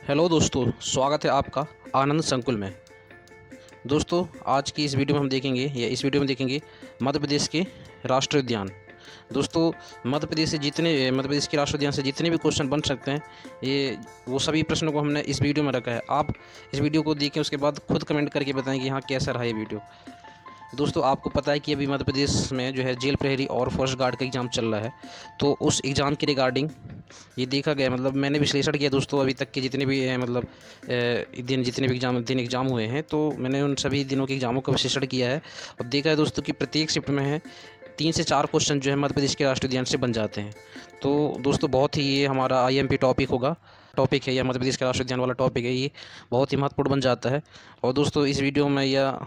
Hello दोस्तों, स्वागत है आपका आनंद संकुल में। दोस्तों, आज की इस वीडियो में हम देखेंगे मध्य प्रदेश के राष्ट्रीय उद्यान। दोस्तों, मध्य प्रदेश के राष्ट्रीय उद्यान से जितने भी क्वेश्चन बन सकते हैं, ये वो सभी प्रश्नों को हमने इस वीडियो में रखा है। आप इस वीडियो को देखें, उसके बाद खुद कमेंट करके बताएं कि हाँ, कैसा रहा ये वीडियो। दोस्तों, आपको पता है कि अभी मध्य प्रदेश में जो है जेल प्रहरी और फॉरेस्ट गार्ड का एग्ज़ाम चल रहा है। तो उस एग्ज़ाम के रिगार्डिंग ये देखा गया, मतलब मैंने विश्लेषण किया दोस्तों, अभी तक के जितने भी जितने भी एग्ज़ाम हुए हैं, तो मैंने उन सभी दिनों के एग्ज़ामों का विश्लेषण किया है और देखा है दोस्तों कि प्रत्येक शिफ्ट में है 3 से 4 क्वेश्चन जो है मध्य प्रदेश के राष्ट्रीय उद्यान से बन जाते हैं। तो दोस्तों, बहुत ही ये हमारा आईएमपी टॉपिक है, या मध्य प्रदेश के राष्ट्रीय उद्यान वाला टॉपिक है, ये बहुत ही महत्वपूर्ण बन जाता है। और दोस्तों, इस वीडियो में या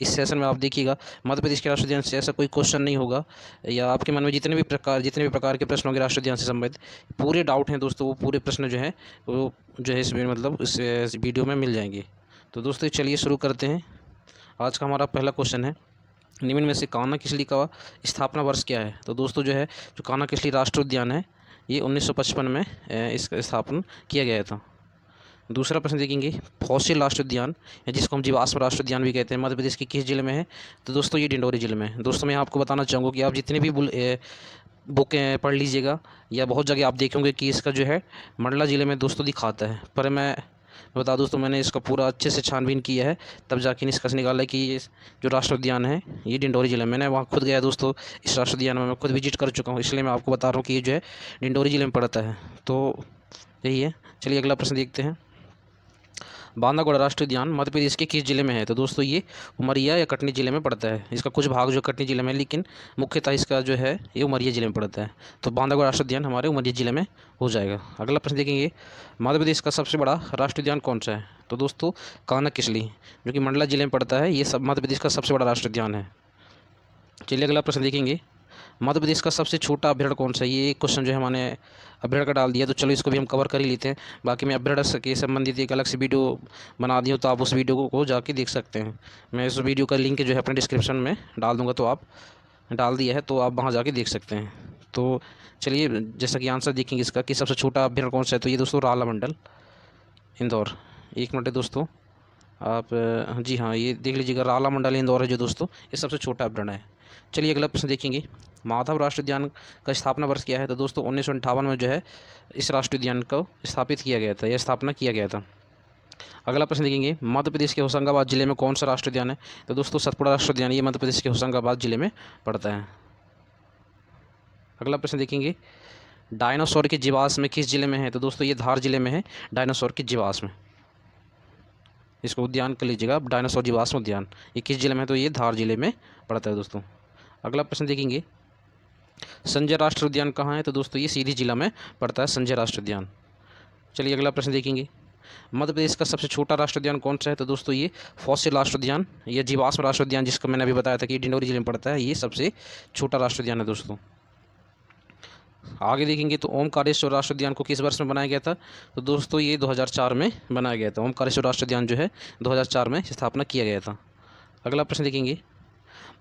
इस सेशन में आप देखिएगा, मध्य प्रदेश के राष्ट्रीय उद्यान से ऐसा कोई क्वेश्चन नहीं होगा, या आपके मन में जितने भी प्रकार के प्रश्न होंगे राष्ट्रीय उद्यान से संबंधित पूरे डाउट हैं दोस्तों, वो पूरे प्रश्न जो है इसमें मतलब इस वीडियो में मिल जाएंगे। तो दोस्तों, चलिए शुरू करते हैं। आज का हमारा पहला क्वेश्चन है, निम्न में से कान्हा किसली का स्थापना वर्ष क्या है। तो दोस्तों, जो कान्हा किसली राष्ट्रीय उद्यान है, ये 1955 में इसका स्थापना किया गया था। दूसरा प्रश्न देखेंगे, फॉसिल राष्ट्रीय उद्यान, या जिसको हम जीवाश्म राष्ट्रीय उद्यान भी कहते हैं, मध्य प्रदेश के किस जिले में है। तो दोस्तों, ये डिंडोरी जिले में है। दोस्तों, मैं आपको बताना चाहूँगा कि आप जितने भी बुकें पढ़ लीजिएगा, या बहुत जगह आप देखेंगे कि इसका जो है मंडला ज़िले में दोस्तों दिखाता है, पर मैं बता दूँ तो मैंने इसका पूरा अच्छे से छानबीन किया है, तब जाके निष्कर्ष निकाला है कि ये जो राष्ट्रीय उद्यान है ये डिंडोरी ज़िले में। मैंने वहाँ खुद गया दोस्तों, इस राष्ट्रीय उद्यान में मैं खुद विजिट कर चुका हूँ, इसलिए मैं आपको बता रहा हूँ कि ये जो है डिंडोरी ज़िले में पड़ता है। तो यही है। चलिए अगला प्रश्न देखते हैं, बांधवगढ़ राष्ट्रीय उद्यान मध्य प्रदेश के किस जिले में है। तो दोस्तों, ये उमरिया या कटनी जिले में पड़ता है। इसका कुछ भाग जो कटनी जिले में है, लेकिन मुख्यतः इसका जो है ये उमरिया जिले में पड़ता है। तो बांधवगढ़ राष्ट्रीय उद्यान हमारे उमरिया जिले में हो जाएगा। अगला प्रश्न देखेंगे, मध्य प्रदेश का सबसे बड़ा राष्ट्रीय उद्यान कौन सा है। तो दोस्तों, कान्हा किसली, जो कि मंडला जिले में पड़ता है, ये सब मध्य प्रदेश का सबसे बड़ा राष्ट्रीय उद्यान है। चलिए अगला प्रश्न देखेंगे, मध्य प्रदेश का सबसे छोटा अभ्यारण्य कौन सा है। ये क्वेश्चन जो है मैंने अभ्यारण्य का डाल दिया, तो चलो इसको भी हम कवर कर ही लेते हैं। बाकी मैं अभ्यारण्य के संबंधित एक अलग से वीडियो बना दी हूँ, तो आप उस वीडियो को जाके देख सकते हैं। मैं इस वीडियो का लिंक जो है अपने डिस्क्रिप्शन में डाल दूँगा, तो आप डाल दिया है तो आप वहाँ जाके देख सकते हैं। तो चलिए, जैसा कि आंसर देखेंगे इसका कि सबसे छोटा अभ्यारण्य कौन सा है, तो ये दोस्तों राला मंडल, इंदौर। एक मिनट है दोस्तों, आप जी हाँ, ये देख लीजिएगा, राला मंडल इंदौर है जो दोस्तों, ये सबसे छोटा अभ्यारण्य है। चलिए अगला प्रश्न देखेंगे, माधव राष्ट्रीय उद्यान का स्थापना वर्ष क्या है। तो दोस्तों, 1958 में जो है इस राष्ट्रीय उद्यान को स्थापित किया गया था, यह स्थापना किया गया था। अगला प्रश्न देखेंगे, मध्य प्रदेश के होशंगाबाद जिले में कौन सा राष्ट्रीय उद्यान है। तो दोस्तों, सतपुड़ा राष्ट्रीय उद्यान, ये मध्य प्रदेश के होशंगाबाद जिले में पड़ता है। अगला प्रश्न देखेंगे, डायनासोर के जीवाश्म में किस जिले में है। तो दोस्तों, ये धार जिले में है डायनासोर के जीवाश्म। इसको उद्यान कर लीजिएगा, डायनासोर जीवाश्म उद्यान, ये किस जिले में है। तो ये धार जिले में पड़ता है दोस्तों। अगला प्रश्न देखेंगे, संजय राष्ट्रीय उद्यान कहाँ है। तो दोस्तों, ये सीधी जिला में पड़ता है, संजय राष्ट्रीय उद्यान। चलिए अगला प्रश्न देखेंगे, मध्य प्रदेश का सबसे छोटा राष्ट्रीय उद्यान कौन सा है। तो दोस्तों, ये फॉसिल राष्ट्रीय उद्यान या जीवाश्म राष्ट्रीय उद्यान, जिसका मैंने अभी बताया था कि डिंडोरी जिले में पड़ता है, ये सबसे छोटा राष्ट्रीय उद्यान है दोस्तों। आगे देखेंगे तो ओमकारेश्वर राष्ट्रीय उद्यान को किस वर्ष में बनाया गया था। तो दोस्तों, ये 2004 में बनाया गया था। ओमकारेश्वर राष्ट्रीय उद्यान जो है 2004 में स्थापना किया गया था। अगला प्रश्न देखेंगे,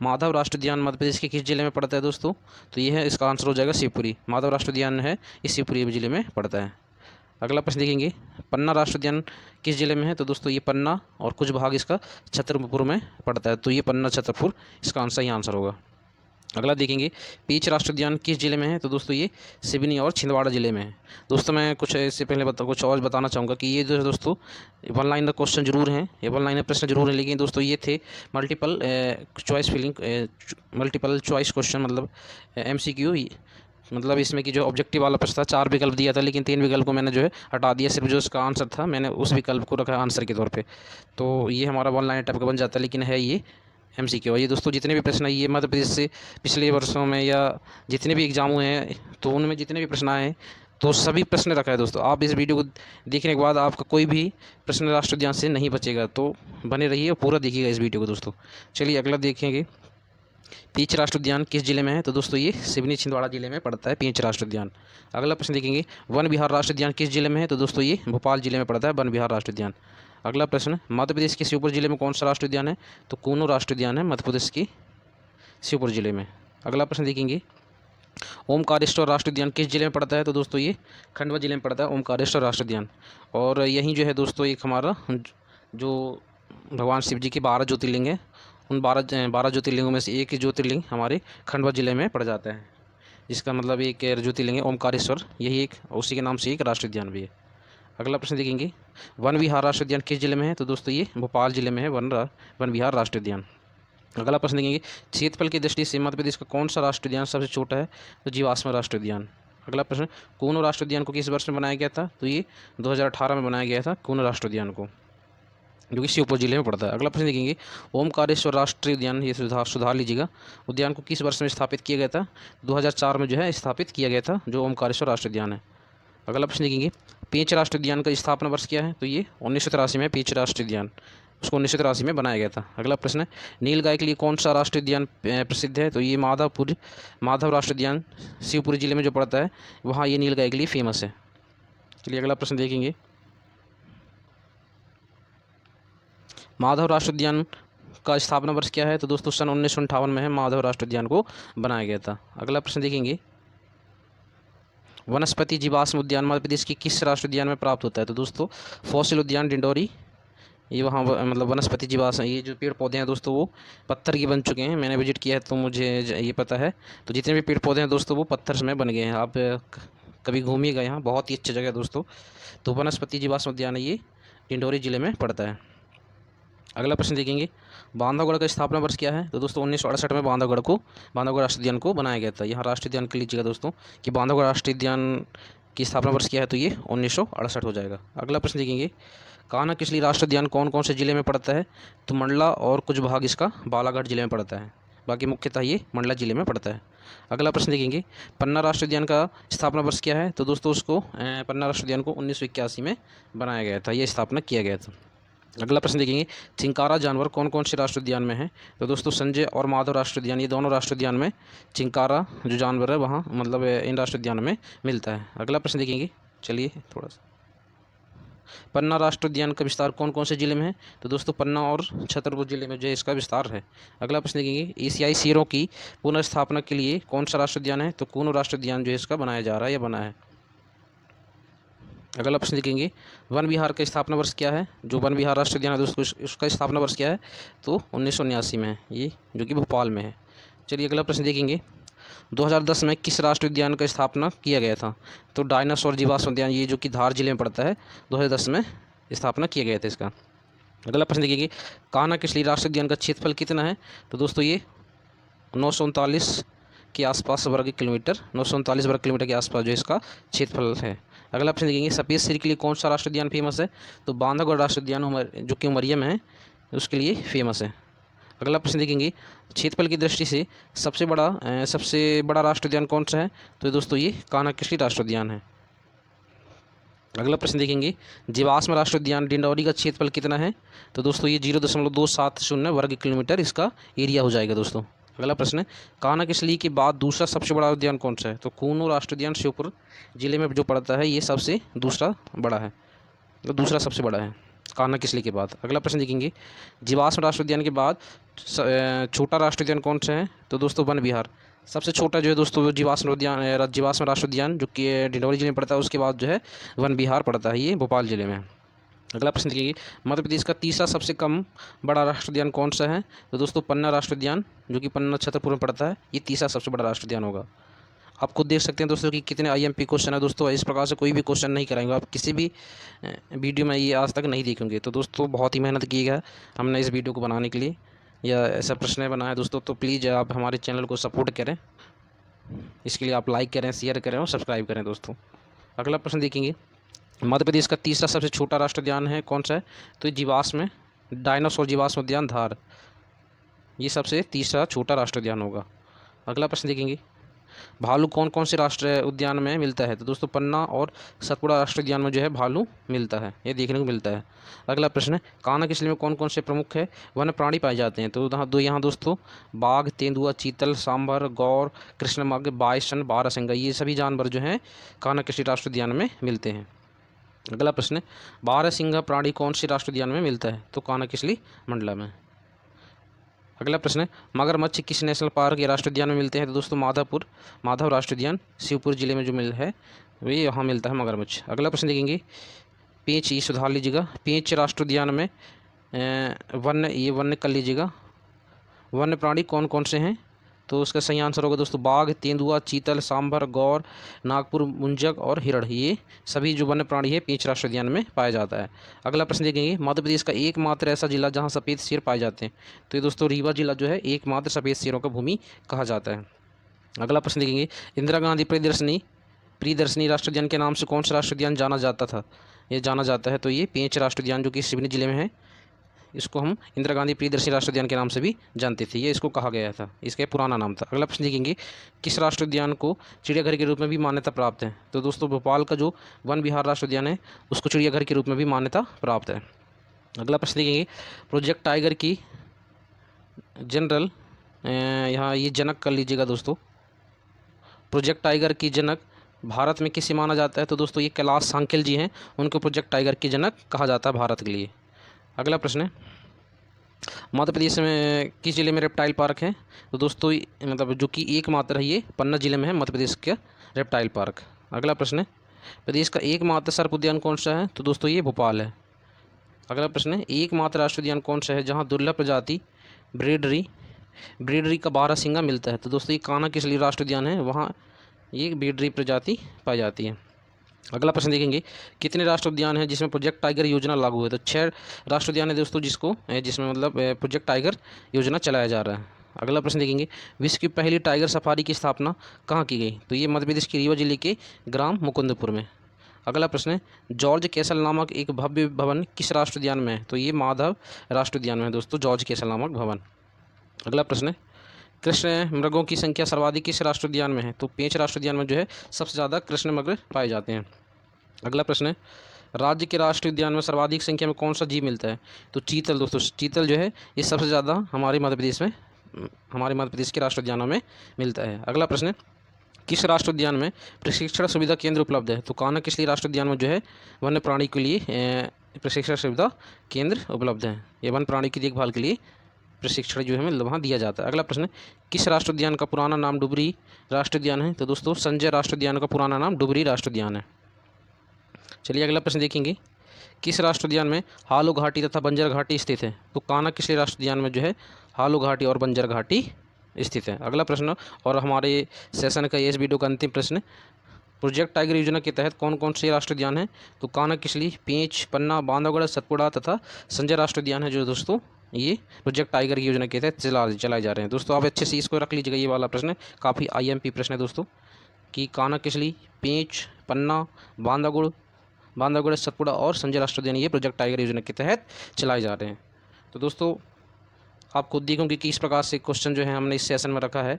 माधव राष्ट्रीय उद्यान मध्य प्रदेश के किस जिले में पड़ता है दोस्तों। तो ये है, इसका आंसर हो जाएगा शिवपुरी। माधव राष्ट्रीय उद्यान है, ये शिवपुरी जिले में पड़ता है। अगला प्रश्न देखेंगे, पन्ना राष्ट्रीय उद्यान किस जिले में है। तो दोस्तों, ये पन्ना और कुछ भाग इसका छतरपुर में पड़ता है, तो ये पन्ना छतरपुर इसका आंसर ही आंसर होगा। अगला देखेंगे, पीच राष्ट्रीय उद्यान किस जिले में है। तो दोस्तों, ये सिवनी और छिंदवाड़ा जिले में है। दोस्तों, मैं कुछ इससे पहले कुछ और बताना चाहूँगा कि ये जो है दोस्तों, वन लाइनर क्वेश्चन जरूर हैं, ये वन लाइनर प्रश्न जरूर हैं, लेकिन दोस्तों ये थे मल्टीपल चॉइस क्वेश्चन, मतलब MCQ। मतलब इसमें कि जो ऑब्जेक्टिव वाला प्रश्न था, 4 विकल्प दिया था, लेकिन 3 विकल्प को मैंने जो है हटा दिया, सिर्फ जो उसका आंसर था मैंने उस विकल्प को रखा आंसर के तौर पे। तो ये हमारा वन लाइनर टाइप का बन जाता है, लेकिन है ये MCQ। ये दोस्तों, जितने भी प्रश्न ये मध्य प्रदेश से पिछले वर्षों में या जितने भी एग्जाम हुए हैं, तो उनमें जितने भी प्रश्न आए हैं, तो सभी प्रश्न रखा है दोस्तों। आप इस वीडियो को देखने के बाद आपका कोई भी प्रश्न राष्ट्रीय उद्यान से नहीं बचेगा, तो बने रहिए और पूरा देखिएगा इस वीडियो को दोस्तों। चलिए अगला देखेंगे, पींच राष्ट्रीय उद्यान किस जिले में है। तो दोस्तों, ये सिवनी छिंदवाड़ा जिले में पड़ता है, पींच राष्ट्रीय उद्यान। अगला प्रश्न देखेंगे, वन विहार राष्ट्रीय उद्यान किस जिले में है। तो दोस्तों, ये भोपाल जिले में पड़ता है, वन विहार राष्ट्रीय उद्यान। अगला प्रश्न, मध्य प्रदेश के श्योपुर जिले में कौन सा राष्ट्रीय उद्यान है। तो कूनो राष्ट्रीय उद्यान है मध्य प्रदेश की श्योपुर जिले में। अगला प्रश्न देखेंगे, ओमकारेश्वर राष्ट्रीय उद्यान किस जिले में पड़ता है? तो दोस्तों ये खंडवा जिले में पड़ता है ओमकारेश्वर राष्ट्रीय उद्यान। और यहीं जो है दोस्तों एक हमारा जो भगवान शिव जी के 12 ज्योतिर्लिंग हैं, उन 12 ज्योतिर्लिंगों में से एक ज्योतिर्लिंग हमारे खंडवा जिले में पड़ जाता है, जिसका मतलब एक ज्योतिर्लिंग है ओमकारेश्वर, यही एक उसी के नाम से एक राष्ट्रीय उद्यान भी है। अगला प्रश्न देखेंगे, वन विहार राष्ट्रीय उद्यान किस जिले में है? तो दोस्तों ये भोपाल जिले में है वन विहार राष्ट्रीय उद्यान। अगला प्रश्न देखेंगे, क्षेत्रफल की दृष्टि से मध्य प्रदेश का कौन सा राष्ट्रीय उद्यान सबसे छोटा है? तो जीवाश्म राष्ट्रीय उद्यान। अगला प्रश्न, कूनो राष्ट्रीय उद्यान को किस वर्ष में बनाया गया था? तो ये 2018 में बनाया गया था कूनो राष्ट्रीय उद्यान को, जो कि श्योपुर जिले में पड़ता है। अगला प्रश्न देखेंगे, ओमकारेश्वर राष्ट्रीय उद्यान, ये सुधार लीजिएगा, उद्यान को किस वर्ष में स्थापित किया गया था? 2004 में जो है स्थापित किया गया था जो ओमकारेश्वर राष्ट्रीय उद्यान है। अगला प्रश्न देखेंगे, पेंच राष्ट्रीय उद्यान का स्थापना वर्ष क्या है? तो ये 1983 में पेंच राष्ट्रीय उद्यान, उसको 1983 में बनाया गया था। अगला प्रश्न है, नीलगाय के लिए कौन सा राष्ट्रीय उद्यान प्रसिद्ध है? तो ये माधव राष्ट्रीय उद्यान शिवपुरी जिले में जो पड़ता है, वहाँ ये नीलगाय के लिए फेमस है। चलिए अगला प्रश्न देखेंगे, माधव राष्ट्रीय उद्यान का स्थापना वर्ष क्या है? तो दोस्तों सन 1958 में है माधव राष्ट्रीय उद्यान को बनाया गया था। अगला प्रश्न देखेंगे, वनस्पति जीवाश्म उद्यान मध्य प्रदेश के किस राष्ट्रीय उद्यान में प्राप्त होता है? तो दोस्तों फॉसिल उद्यान डिंडोरी, ये वहाँ मतलब वनस्पति जीवाश्म, ये जो पेड़ पौधे हैं दोस्तों वो पत्थर के बन चुके हैं, मैंने विजिट किया है तो मुझे ये पता है। तो जितने भी पेड़ पौधे हैं दोस्तों वो पत्थर में बन गए हैं। आप कभी घूमिएगा यहाँ, बहुत ही अच्छी जगह है दोस्तों। तो वनस्पति जीवाश्म उद्यान है ये, डिंडोरी जिले में पड़ता है। अगला प्रश्न देखेंगे, बांधवगढ़ का स्थापना वर्ष क्या है? तो दोस्तों 1968 में बांधवगढ़ राष्ट्रीय उद्यान को बनाया गया था। यहाँ राष्ट्रीय उद्यान के लीजिएगा दोस्तों कि बांधवगढ़ राष्ट्रीय उद्यान की स्थापना वर्ष क्या है? तो ये 1968 हो जाएगा। अगला प्रश्न देखेंगे, कान्हा किसली राष्ट्रीय उद्यान कौन कौन से जिले में पड़ता है? तो मंडला और कुछ भाग इसका बालाघाट जिले में पड़ता है, बाकी मुख्यतः ये मंडला जिले में पड़ता है। अगला प्रश्न देखेंगे, पन्ना राष्ट्रीय उद्यान का स्थापना वर्ष क्या है? तो दोस्तों उसको पन्ना राष्ट्रीय उद्यान को 1981 में बनाया गया था, ये स्थापना किया गया था। अगला प्रश्न देखेंगे, चिंकारा जानवर कौन कौन से राष्ट्रीय उद्यान में है? तो दोस्तों संजय और माधव राष्ट्रीय उद्यान, ये दोनों राष्ट्रीय उद्यान में चिंकारा जो जानवर है वहाँ मतलब इन राष्ट्रीय उद्यान में मिलता है। अगला प्रश्न देखेंगे, चलिए थोड़ा सा, पन्ना राष्ट्रीय उद्यान का विस्तार कौन कौन से जिले में है? तो दोस्तों पन्ना और छतरपुर जिले में जो है इसका विस्तार है। अगला प्रश्न देखेंगे, एशियाई शेरों की पुनर्स्थापना के लिए कौन सा राष्ट्रीय उद्यान है? तो कूनो राष्ट्रीय उद्यान जो है इसका बनाया जा रहा है या बना है। अगला प्रश्न देखेंगे, वन विहार का स्थापना वर्ष क्या है? जो वन विहार राष्ट्रीय उद्यान है दोस्तों उसका स्थापना वर्ष क्या है? तो 1979 में है ये, जो कि भोपाल में है। चलिए अगला प्रश्न देखेंगे, 2010 में किस राष्ट्रीय उद्यान का स्थापना किया गया था? तो डायनासोर जीवाश्म उद्यान, ये जो कि धार जिले में पड़ता है, 2010 में स्थापना किया गया था इसका। अगला प्रश्न देखिए, कान्हा किसली राष्ट्रीय उद्यान का क्षेत्रफल कितना है? तो दोस्तों ये 939 के आसपास वर्ग किलोमीटर, 939 वर्ग किलोमीटर के आसपास जो इसका क्षेत्रफल है। अगला प्रश्न देखेंगे, सफ़ेद सिर के लिए कौन सा राष्ट्रीय उद्यान फेमस है? तो बांधवगढ़ राष्ट्रीय उद्यान जो कि उमरिया में है उसके लिए फेमस है। अगला प्रश्न देखेंगे, क्षेत्रफल की दृष्टि से सबसे बड़ा राष्ट्रीय उद्यान कौन सा है? तो दोस्तों ये कान्हा किसली राष्ट्रीय उद्यान है। अगला प्रश्न देखेंगे, जीवाश्म राष्ट्रीय उद्यान डिंडौरी का क्षेत्रफल कितना है? तो दोस्तों ये 0.270 वर्ग किलोमीटर इसका एरिया हो जाएगा दोस्तों। अगला प्रश्न है, कान्हा किसली के बाद दूसरा सबसे बड़ा उद्यान कौन सा है? तो कूनो राष्ट्रीय उद्यान श्योपुर जिले में जो पड़ता है, ये सबसे दूसरा बड़ा है, तो दूसरा सबसे बड़ा है कान्हा किसली के बाद। अगला प्रश्न देखेंगे, जीवाश्म राष्ट्रीय उद्यान के बाद छोटा राष्ट्रीय उद्यान कौन सा है? तो दोस्तों वन विहार सबसे छोटा जो है दोस्तों जीवाश्म राष्ट्रीय उद्यान जो कि डिंडौरी जिले में पड़ता है, उसके बाद जो है वन विहार पड़ता है, ये भोपाल जिले में। अगला प्रश्न देखिए, मध्य प्रदेश का तीसरा सबसे कम बड़ा राष्ट्रीय उद्यान कौन सा है? तो दोस्तों पन्ना राष्ट्रीय उद्यान जो कि पन्ना छतरपुर में पड़ता है, ये तीसरा सबसे बड़ा राष्ट्रीय उद्यान होगा। आप खुद देख सकते हैं दोस्तों कि कितने IMP क्वेश्चन है दोस्तों, इस प्रकार से कोई भी क्वेश्चन नहीं कराएंगे आप किसी भी वीडियो में, ये आज तक नहीं देखेंगे। तो दोस्तों बहुत ही मेहनत की है हमने इस वीडियो को बनाने के लिए, या ऐसा प्रश्न बनाया दोस्तों, तो प्लीज़ आप हमारे चैनल को सपोर्ट करें, इसके लिए आप लाइक करें, शेयर करें और सब्सक्राइब करें दोस्तों। अगला प्रश्न देखेंगे, मध्य प्रदेश का तीसरा सबसे छोटा राष्ट्रीय उद्यान है कौन सा है? तो जीवाश्म डायनासोर जीवाश्म उद्यान धार, ये सबसे तीसरा छोटा राष्ट्रीय उद्यान होगा। अगला प्रश्न देखेंगे, भालू कौन कौन से राष्ट्रीय उद्यान में मिलता है? तो दोस्तों पन्ना और सतपुड़ा राष्ट्रीय उद्यान में जो है भालू मिलता है, ये देखने को मिलता है। अगला प्रश्न है, कान्हा किसली में कौन कौन से प्रमुख है वन प्राणी पाए जाते हैं? तो यहाँ दोस्तों बाघ, तेंदुआ, चीतल, सांभर, गौर, कृष्णमृग, बायसन, बारहसिंगा, ये सभी जानवर जो हैं कान्हा किसली राष्ट्रीय उद्यान में मिलते हैं। अगला प्रश्न है, बारहसिंगा प्राणी कौन से राष्ट्रीय उद्यान में मिलता है? तो कान्हा किसली मंडला में। अगला प्रश्न है, मगरमच्छ किस नेशनल पार्क या राष्ट्रीय उद्यान में मिलते हैं? तो दोस्तों माधव राष्ट्रीय उद्यान शिवपुर जिले में जो मिल है वही यहाँ मिलता है मगरमच्छ। अगला प्रश्न देखेंगे, पेंच, ये सुधार लीजिएगा, पेंच राष्ट्रीय उद्यान में वन्य कर लीजिएगा, वन्य प्राणी कौन कौन से हैं? तो उसका सही आंसर होगा दोस्तों बाघ, तेंदुआ, चीतल, सांभर, गौर, नागपुर मुंजक और हिरण, ये सभी जो वन्य प्राणी है पेंच राष्ट्रीय उद्यान में पाया जाता है। अगला प्रश्न देखेंगे, मध्य प्रदेश का एकमात्र ऐसा जिला जहां सफ़ेद शेर पाए जाते हैं? तो ये दोस्तों रीवा जिला जो है एकमात्र सफ़ेद शेरों का भूमि कहा जाता है। अगला प्रश्न देखेंगे, इंदिरा गांधी प्रियदर्शनी राष्ट्रीय उद्यान के नाम से कौन सा राष्ट्रीय उद्यान जाना जाता था? ये जाना जाता है तो ये पेंच राष्ट्रीय उद्यान जो कि सिवनी जिले में है, इसको हम इंदिरा गांधी प्रियदर्शनी राष्ट्रीय उद्यान के नाम से भी जानते थे, ये इसको कहा गया था, इसका पुराना नाम था। अगला प्रश्न देखेंगे, किस राष्ट्रीय उद्यान को चिड़ियाघर के रूप में भी मान्यता प्राप्त है? तो दोस्तों भोपाल का जो वन विहार राष्ट्रीय उद्यान है उसको चिड़ियाघर के रूप में भी मान्यता प्राप्त है। अगला प्रश्न देखेंगे, प्रोजेक्ट टाइगर की जनरल, यहाँ ये जनक कर लीजिएगा दोस्तों, प्रोजेक्ट टाइगर की जनक भारत में किसे माना जाता है? तो दोस्तों ये कैलाश सांकेल जी हैं, उनको प्रोजेक्ट टाइगर की जनक कहा जाता है भारत के लिए। अगला प्रश्न है, मध्य प्रदेश में किस जिले में रेप्टाइल पार्क है? तो दोस्तों मतलब जो कि एकमात्र है ये पन्ना जिले में है मध्य प्रदेश का रेप्टाइल पार्क। अगला प्रश्न है, प्रदेश का एकमात्र सर्प उद्यान कौन सा है? तो दोस्तों ये भोपाल है। अगला प्रश्न है, एकमात्र राष्ट्रीय उद्यान कौन सा है जहाँ दुर्लभ प्रजाति ब्रीडरी का बारहसिंगा मिलता है? तो दोस्तों ये कान्हा किसली राष्ट्रीय उद्यान है, वहाँ ये ब्रीडरी प्रजाति पाई जाती है। अगला प्रश्न देखेंगे, कितने राष्ट्रीय उद्यान हैं जिसमें प्रोजेक्ट टाइगर योजना लागू है? तो 6 राष्ट्रीय उद्यान है दोस्तों जिसमें मतलब प्रोजेक्ट टाइगर योजना चलाया जा रहा है। अगला प्रश्न देखेंगे, विश्व की पहली टाइगर सफारी की स्थापना कहाँ की गई? तो ये मध्य प्रदेश के रीवा जिले के ग्राम मुकुंदपुर में। अगला प्रश्न है, जॉर्ज कैसल नामक एक भव्य भवन किस राष्ट्रीय उद्यान में है? तो ये माधव राष्ट्रीय उद्यान में है दोस्तों जॉर्ज कैसल नामक भवन। अगला प्रश्न है, कृष्ण मृगों की संख्या सर्वाधिक किस राष्ट्रीय उद्यान में है? तो पेंच राष्ट्रीय उद्यान में जो है सबसे ज़्यादा कृष्ण मृग पाए जाते हैं। अगला प्रश्न है, राज्य के राष्ट्रीय उद्यान में सर्वाधिक संख्या में कौन सा जीव मिलता है? तो चीतल दोस्तों, चीतल जो है ये सबसे ज़्यादा हमारे मध्य प्रदेश के राष्ट्रीय उद्यानों में मिलता है। अगला प्रश्न है, किस राष्ट्रीय उद्यान में प्रशिक्षण सुविधा केंद्र उपलब्ध है? तो कान्हा किसली राष्ट्रीय उद्यान में जो है वन्य प्राणी के लिए प्रशिक्षण सुविधा केंद्र उपलब्ध है, ये वन प्राणी की देखभाल के लिए प्रशिक्षण जो है वहाँ दिया जाता है। अगला प्रश्न, किस राष्ट्रीय उद्यान का पुराना नाम डुबरी राष्ट्रीय उद्यान है? तो दोस्तों संजय राष्ट्रीय उद्यान का पुराना नाम डुबरी राष्ट्रीय उद्यान है। चलिए अगला प्रश्न देखेंगे, किस राष्ट्रीय उद्यान में हालू घाटी तथा बंजर घाटी स्थित है? तो कान्हा किसली राष्ट्रीय उद्यान में जो है हालू घाटी और बंजर घाटी स्थित है। अगला प्रश्न और हमारे सेशन का इस वीडियो का अंतिम प्रश्न, प्रोजेक्ट टाइगर योजना के तहत कौन कौन से राष्ट्रीय उद्यान हैं? तो कान्हा किसली, पेंच, पन्ना, बांधवगढ़, सतपुड़ा तथा संजय राष्ट्रीय उद्यान है जो दोस्तों ये प्रोजेक्ट टाइगर की योजना के तहत चलाए जा रहे हैं। दोस्तों आप अच्छे से इसको रख लीजिएगा, ये वाला प्रश्न काफ़ी IMP प्रश्न है दोस्तों, कि कान्हा किसली, पेंच, पन्ना, बांधवगढ़, सतपुड़ा और संजय राष्ट्रीय उद्यान ये प्रोजेक्ट टाइगर योजना के तहत चलाए जा रहे हैं। तो दोस्तों आप खुद देखोगे कि इस प्रकार से क्वेश्चन जो है हमने इस सेशन में रखा है,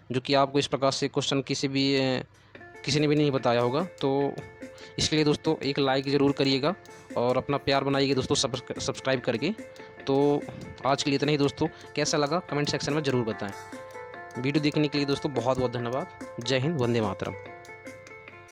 जो कि आपको इस प्रकार से क्वेश्चन किसी ने भी नहीं बताया होगा। तो इसके लिए दोस्तों एक लाइक ज़रूर करिएगा और अपना प्यार बनाइएगा दोस्तों सब्सक्राइब करके। तो आज के लिए इतना ही दोस्तों, कैसा लगा कमेंट सेक्शन में ज़रूर बताएं। वीडियो देखने के लिए दोस्तों बहुत बहुत धन्यवाद। जय हिंद, वंदे मातरम।